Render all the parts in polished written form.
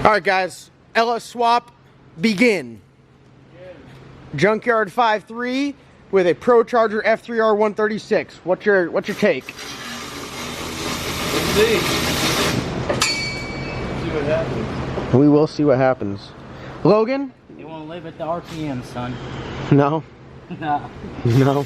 Alright guys, LS swap, begin. Junkyard 5.3 with a Pro Charger F3R 136. What's your take? Let's see. See what happens. We will see what happens. Logan? You won't live at the RPM, son. No. No. No.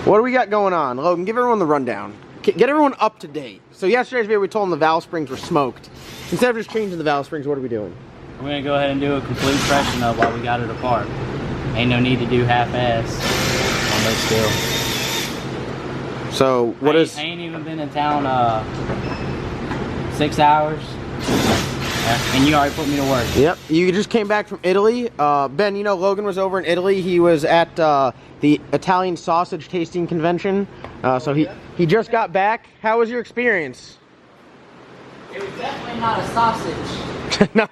What do we got going on? Logan, give everyone the rundown. Get everyone up to date. So yesterday's video we told them the valve springs were smoked. Instead of just changing the valve springs, what are we doing? We're gonna go ahead and do a complete freshen up while we got it apart. Ain't no need to do half-ass on those still. So what is? I ain't even been in town 6 hours, and you already put me to work. Yep, you just came back from Italy. Ben, you know Logan was over in Italy. He was at the Italian sausage tasting convention. So he just got back. How was your experience? It was definitely not a sausage. No.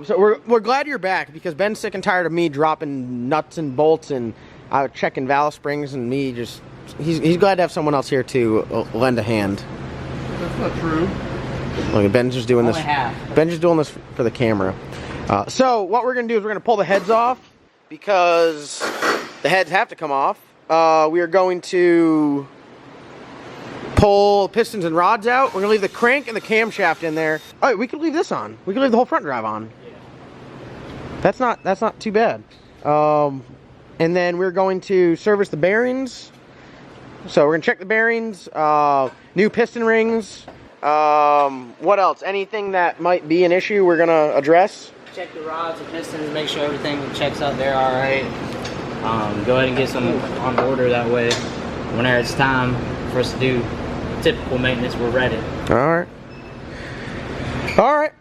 So we're glad you're back because Ben's sick and tired of me dropping nuts and bolts and checking valve springs, and me just he's glad to have someone else here to lend a hand. That's not true. Look, Ben's just doing this. Half. Ben's just doing this for the camera. So what we're gonna do is we're gonna pull the heads off because the heads have to come off. We are going to pull pistons and rods out. We're gonna leave the crank and the camshaft in there. All right, we could leave this on. We could leave the whole front drive on. Yeah. That's not too bad. And then we're going to service the bearings. So we're gonna check the bearings, new piston rings. What else? Anything that might be an issue we're gonna address. Check the rods and pistons, make sure everything checks out there all right. Go ahead and get some on order, that way whenever it's time for us to do typical maintenance, we're ready. All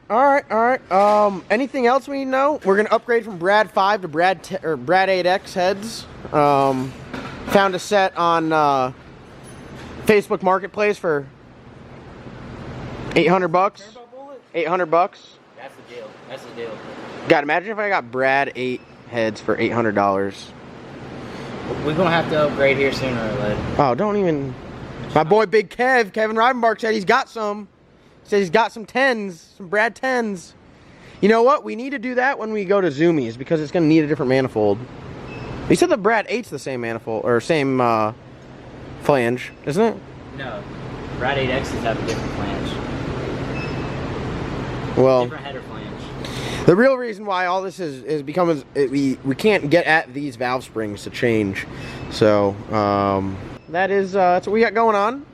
right. Anything else we need to know? We're gonna upgrade from Brad 5 to Brad 8X heads. Found a set on Facebook Marketplace for $800. 800 bucks. That's the deal. That's the deal. God, imagine if I got Brad 8 heads for $800. We're gonna have to upgrade here sooner or later. Oh, don't even. My boy Big Kevin Rivenbark said he's got some. Says he's got some 10s, some Brad 10s. You know what? We need to do that when we go to Zoomies because it's gonna need a different manifold. He said the Brad 8's the same manifold or same flange, isn't it? No, Brad 8X's have a different flange. Well, different header flange. The real reason why all this is because we can't get at these valve springs to change. So that's what we got going on.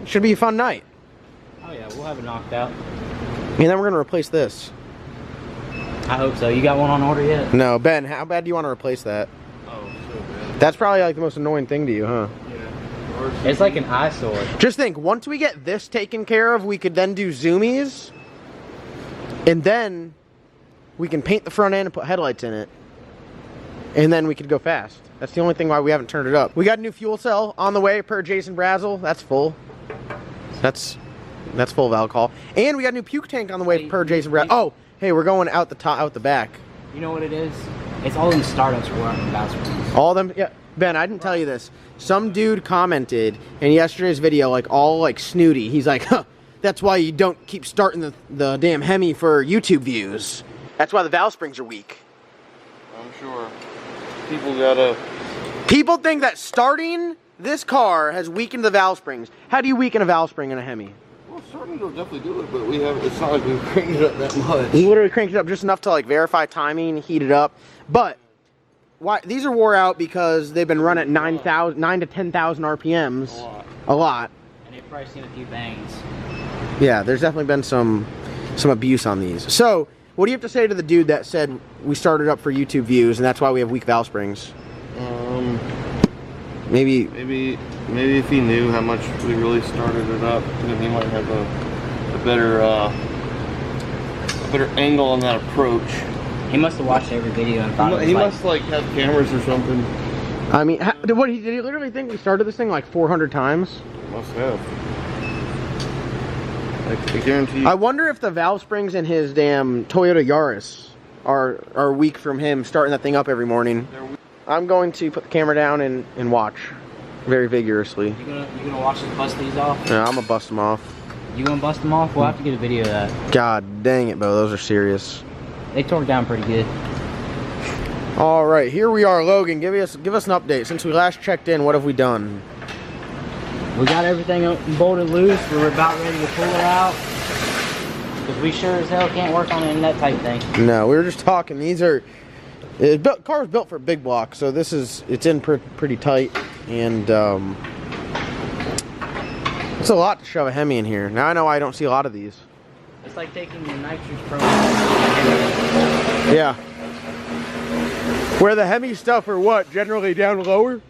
It should be a fun night. Oh yeah, we'll have it knocked out. And then we're gonna replace this. I hope so. You got one on order yet? No, Ben. How bad do you want to replace that? Oh, so bad. That's probably like the most annoying thing to you, huh? Yeah. It's like an eyesore. Just think, once we get this taken care of, we could then do Zoomies, and then we can paint the front end and put headlights in it, and then we could go fast. That's the only thing why we haven't turned it up. We got a new fuel cell on the way per Jason Brazel. That's full. That's full of alcohol. And we got a new puke tank on the way per Jason Brazel. Oh, hey, we're going out the back. You know what it is? It's all them startups we're on the valve springs. All them, yeah. Ben, I didn't tell you this. Some dude commented in yesterday's video, like all like snooty. He's like, huh, that's why you don't keep starting the damn HEMI for YouTube views. That's why the valve springs are weak. I'm sure. People think that starting this car has weakened the valve springs. How do you weaken a valve spring in a HEMI? Well, starting will definitely do it, but it's not like we've cranked it up that much. You literally cranked it up just enough to like verify timing, heat it up. But why these are wore out because they've been run at 9 to 10,000 RPMs. A lot. And they've probably seen a few bangs. Yeah, there's definitely been some abuse on these. So, what do you have to say to the dude that said we started up for YouTube views and that's why we have weak valve springs? Maybe if he knew how much we really started it up, then he might have a better angle on that approach. He must have watched every video and thought he must like have cameras or something. I mean, did he literally think we started this thing like 400 times? Must have. I guarantee you. I wonder if the valve springs in his damn Toyota Yaris are weak from him starting that thing up every morning. I'm going to put the camera down and watch very vigorously. You gonna watch us bust these off? Yeah, I'm gonna bust them off. You gonna bust them off? We'll have to get a video of that. God dang it, Bo. Those are serious. They tore it down pretty good. All right, here we are, Logan. Give us an update. Since we last checked in, what have we done? We got everything bolted loose. We're about ready to pull it out. Because we sure as hell can't work on it in that type thing. No, we were just talking. These are... car's built for big block, so it's in pretty tight. And it's a lot to shove a HEMI in here. Now I know I don't see a lot of these. It's like taking the nitrous chrome. Yeah. Where the HEMI stuff are what? Generally down lower?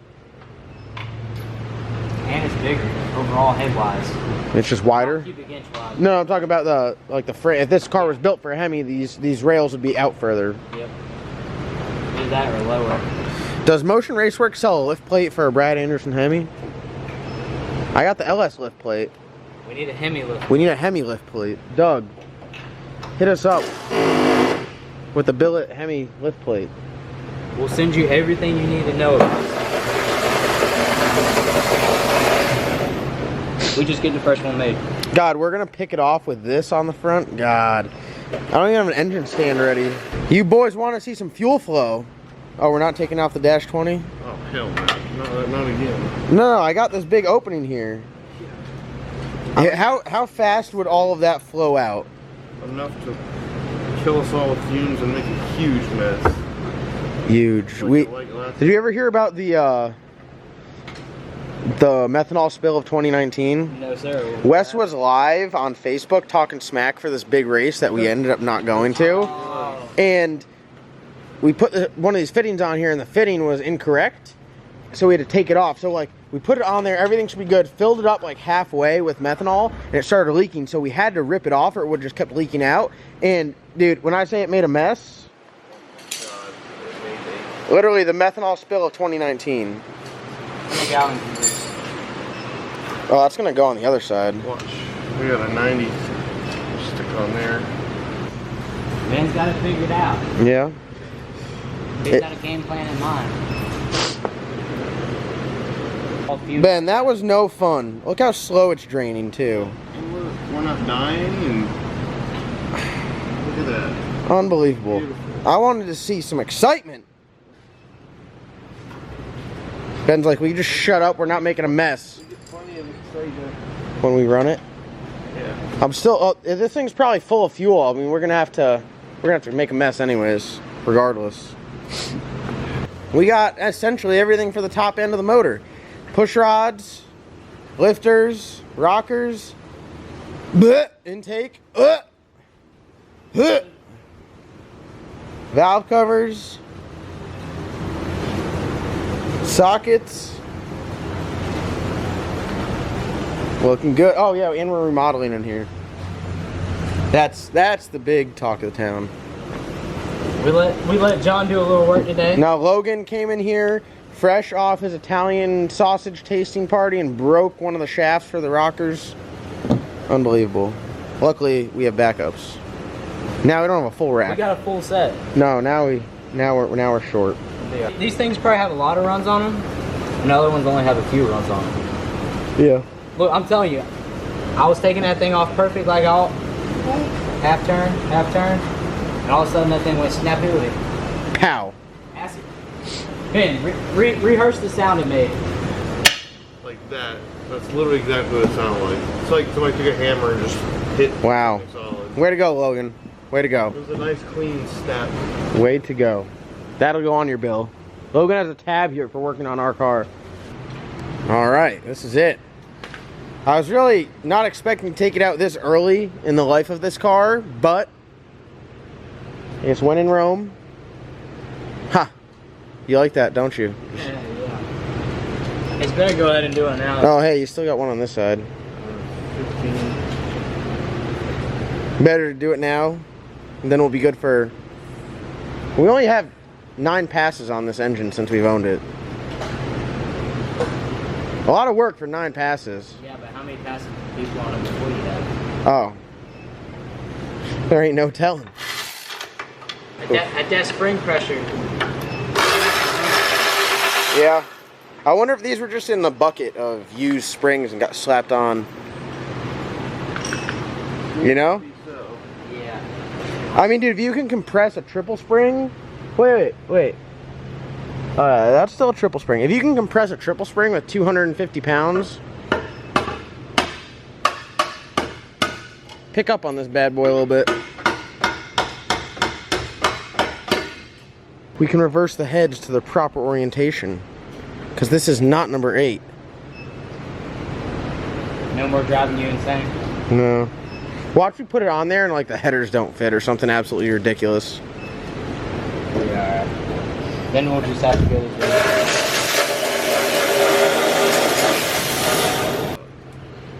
And it's bigger, overall head-wise. It's just wider? Cubic inch wide. No, I'm talking about the frame. If this car was built for a HEMI, these rails would be out further. Yep. Either that or lower. Does Motion Raceworks sell a lift plate for a Brad Anderson HEMI? I got the LS lift plate. We need a HEMI lift. We need a HEMI lift plate. Doug, hit us up with the Billet HEMI lift plate. We'll send you everything you need to know about it. We just get the first one made. God, we're gonna pick it off with this on the front. God, I don't even have an engine stand ready. You boys want to see some fuel flow? Oh, we're not taking off the dash 20? Oh, hell no. Not again. No, I got this big opening here. Yeah, how fast would all of that flow out? Enough to kill us all with fumes and make a huge mess. Huge. Did you ever hear about the methanol spill of 2019? No, sir. Wes was live on Facebook talking smack for this big race that we ended up not going to. Oh. And we put one of these fittings on here and the fitting was incorrect. So we had to take it off. So like we put it on there, everything should be good, filled it up like halfway with methanol and it started leaking. So we had to rip it off or it would have just kept leaking out. And dude, when I say it made a mess, literally the methanol spill of 2019. Oh, that's gonna go on the other side. Watch. We got a 90 stick on there. Ben's got it figured out. Yeah. He's got a game plan in mind. Ben, that was no fun. Look how slow it's draining too. We're not dying and look at that. Unbelievable. Beautiful. I wanted to see some excitement. Ben's like, will you just shut up? We're not making a mess. When we run it? Yeah. I'm still, oh, this thing's probably full of fuel. I mean, we're gonna have to make a mess anyways, regardless. We got essentially everything for the top end of the motor. Push rods, lifters, rockers, intake, valve covers, sockets. Looking good. Oh yeah, and we're remodeling in here. That's the big talk of the town. We let John do a little work today. Now Logan came in here fresh off his Italian sausage tasting party and broke one of the shafts for the rockers. Unbelievable. Luckily we have backups. Now we don't have a full rack. We got a full set. No, now we're short. These things probably have a lot of runs on them, and other ones only have a few runs on them. Yeah. Look, I'm telling you, I was taking that thing off perfect, like all half turn, and all of a sudden that thing went snappily. Pow. Acid. Ben, rehearse the sound it made. Like that. That's literally exactly what it sounded like. It's like somebody took a hammer and just hit. Wow. Solid. Way to go, Logan. Way to go. It was a nice clean snap. Way to go. That'll go on your bill. Logan has a tab here for working on our car. All right, this is it. I was really not expecting to take it out this early in the life of this car, but it's when in Rome. Ha! You like that, don't you? Yeah. It's better go ahead and do it now. Oh, hey, you still got one on this side. 15. Better to do it now, and then we'll be good for... We only have 9 passes on this engine since we've owned it. A lot of work for 9 passes. Yeah, but how many passes did people on it before you had? Oh. There ain't no telling. At that spring pressure. Yeah. I wonder if these were just in the bucket of used springs and got slapped on. You know? So. Yeah. I mean, dude, if you can compress a triple spring, wait. That's still a triple spring. If you can compress a triple spring with 250 pounds, pick up on this bad boy a little bit. We can reverse the heads to the proper orientation, because this is not number 8. No more driving you insane. No. Watch me put it on there and like the headers don't fit or something absolutely ridiculous. Yeah. Then we'll just have to go this way.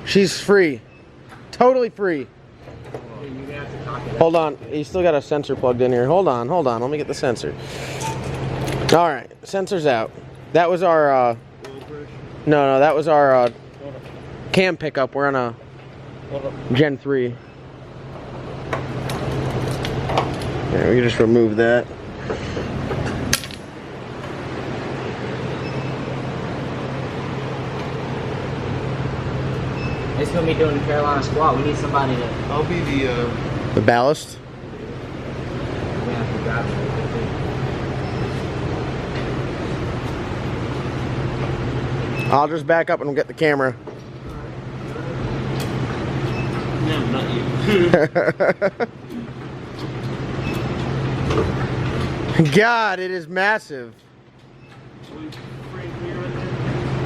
She's free. Totally free. Hold on. You still got a sensor plugged in here. Hold on. Let me get the sensor. Alright. Sensor's out. That was our No, that was our cam pickup. We're on a Gen 3. Yeah, we can just remove that. It's gonna be doing the Carolina squat. We need somebody to. I'll be The ballast. We have to drive it. I'll just back up and we'll get the camera. No, not you. God, it is massive.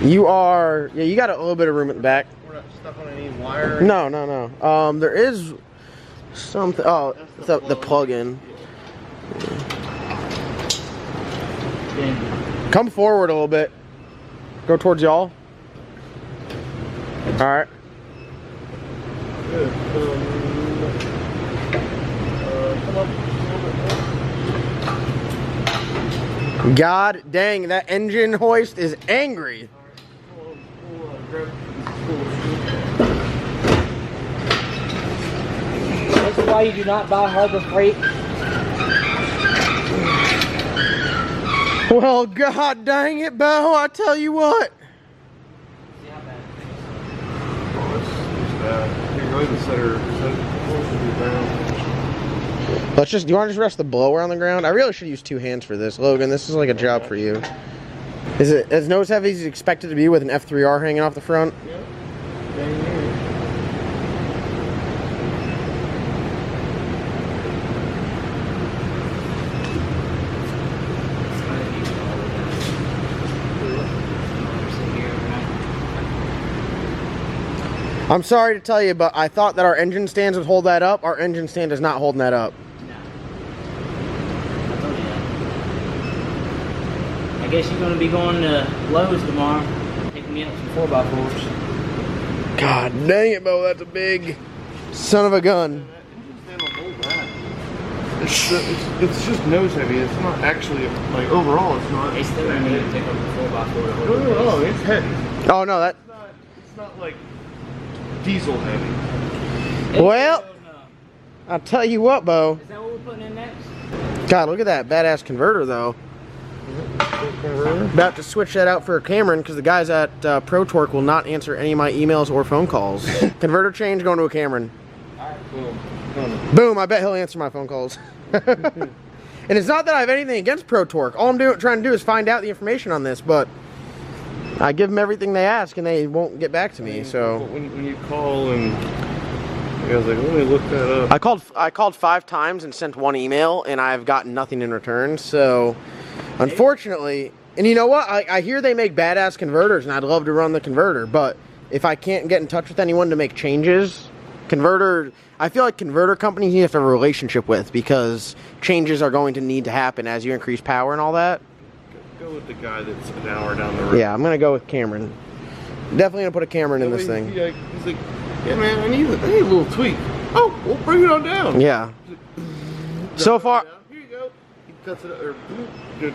You are, yeah, you got a little bit of room at the back. We're not stuck on any wire. No. There is something. Oh, the plug-in. Come forward a little bit. Go towards y'all. All right. God dang, that engine hoist is angry. This is why you do not buy Harbor Freight. Well, God dang it, Bo, I tell you what. See how bad Let's just, do you want to just rest the blower on the ground? I really should use 2 hands for this. Logan, this is like a job for you. Is it as nose heavy as you expect it to be with an F3R hanging off the front? Yep. I'm sorry to tell you, but I thought that our engine stands would hold that up. Our engine stand is not holding that up. No. I told you that. I guess you're going to be going to Lowe's tomorrow, picking me up some 4x4s. God dang it, Bo, that's a big son of a gun. It's just nose heavy. It's not actually like overall. It's not. They still need to pick up the 4x4 to hold No, it. it's heavy. Oh no, that. It's not like diesel heavy. Well, I'll tell you what, Bo. Is that what we're putting in next? God, look at that badass converter, though. About to switch that out for a Cameron because the guys at Pro Torque will not answer any of my emails or phone calls. Converter change going to a Cameron. Alright, Boom. Boom, I bet he'll answer my phone calls. And it's not that I have anything against Pro Torque. All I'm trying to do is find out the information on this, but I give them everything they ask and they won't get back to me, so. When you call and I was like, let me look that up. I called 5 times and sent 1 email and I've gotten nothing in return, so unfortunately, and you know what? I hear they make badass converters and I'd love to run the converter, but if I can't get in touch with anyone to make changes, I feel like converter companies you have to have a relationship with because changes are going to need to happen as you increase power and all that. Go with the guy that's an hour down the road. Yeah, I'm going to go with Cameron. Definitely going to put a Cameron in this thing. He's like, yeah, man, I need a little tweak. Oh, we'll bring it on down. Yeah. So far. Here you go. He cuts it or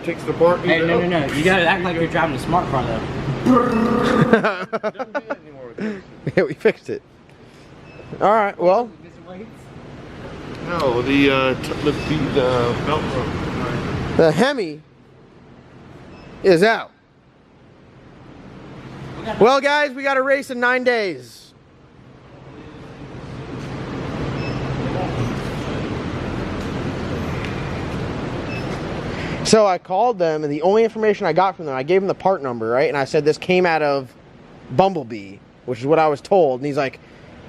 takes it apart. Hey, no. You gotta act like you're driving a smart car, though. Doesn't do that anymore with this. Yeah, we fixed it. All right, well. No, the belt rope. The HEMI is out. Well, guys, we got a race in 9 days. So I called them, and the only information I got from them, I gave them the part number, right? And I said this came out of Bumblebee, which is what I was told. And he's like,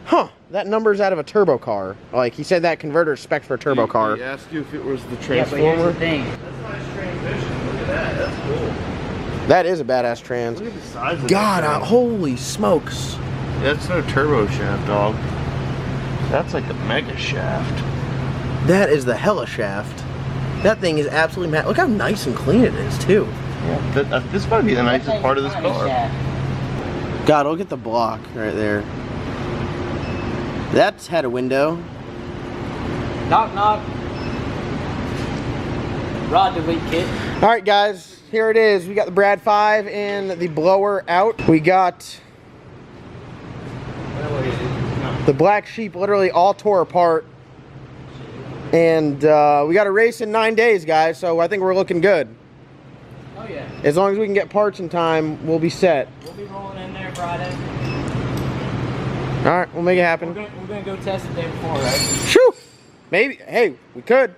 huh, that number's out of a turbo car. Like, he said that converter is spec for a turbo car. He asked you if it was the Yeah, but here's transformer. the thing. That's a nice transmission. Look at that. That's cool. That is a badass trans. Look at the size of God, that thing. holy smokes. That's no turbo shaft, dog. That's like a mega shaft. That is the hella shaft. That thing is absolutely mad. Look how nice and clean it is, too. Yeah, this might be the nicest part of this car. God, look at the block right there. That's had a window. Knock, knock. Rod delete kit. All right, guys, here it is. We got the Brad 5 and the blower out. We got the black sheep literally all tore apart. And we got a race in 9 days, guys, so I think we're looking good. Oh, yeah. As long as we can get parts in time, we'll be set. We'll be rolling in there Friday. All right, we'll make it happen. We're gonna go test the day before, right? Shoo! Maybe. Hey, we could.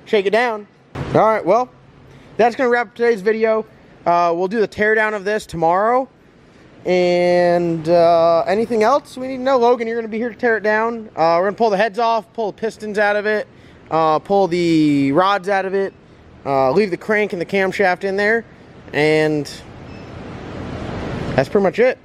Shake it down. All right, well, that's going to wrap up today's video. We'll do the teardown of this tomorrow. And anything else we need to know? Logan, you're going to be here to tear it down. We're going to pull the heads off, pull the pistons out of it, pull the rods out of it, leave the crank and the camshaft in there. And that's pretty much it.